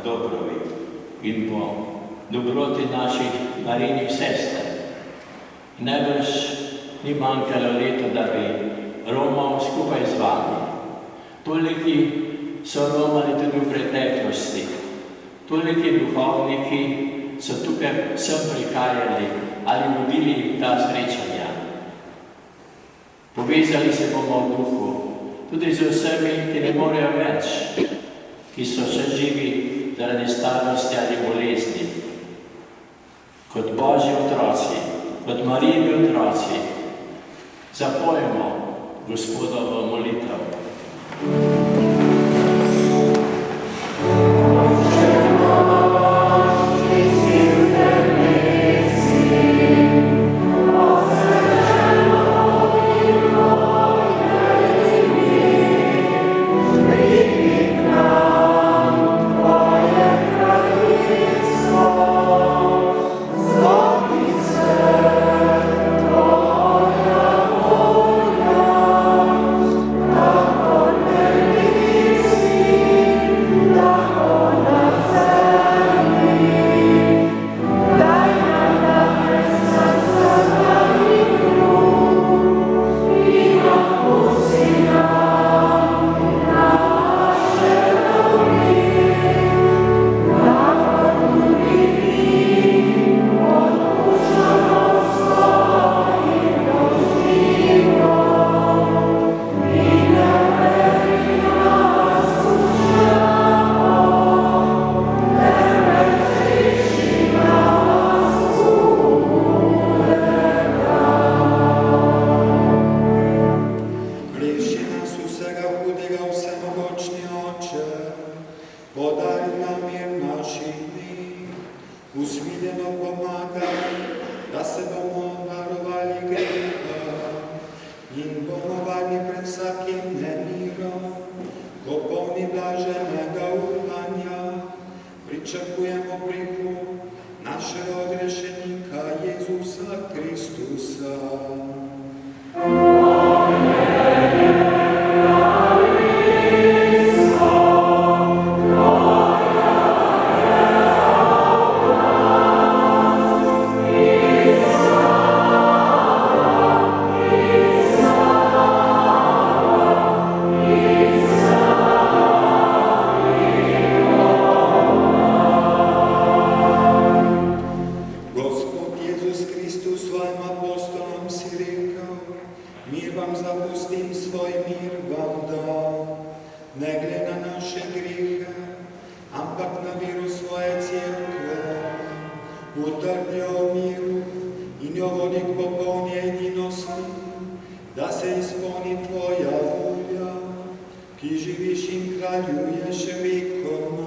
dobrobit in po dobroti naših Marijinih sester. Najbrž ni manjkalo leto, da bi romal skupaj z vami. Toliki so romali tudi v preteklosti. Toliki duhovniki so tukaj sem prihajali ali vodili ta srečanja. Povezali se bomo v duhu, tudi z vsemi, ki ne morejo več, ki so še živi zaradi starosti ali bolezni. Kot Božji otroci, kot Marijini otroci, zapojmo Gospodovo molitev. Da se izpolni tvoja volja, ki živiš in kraljuješ vekom.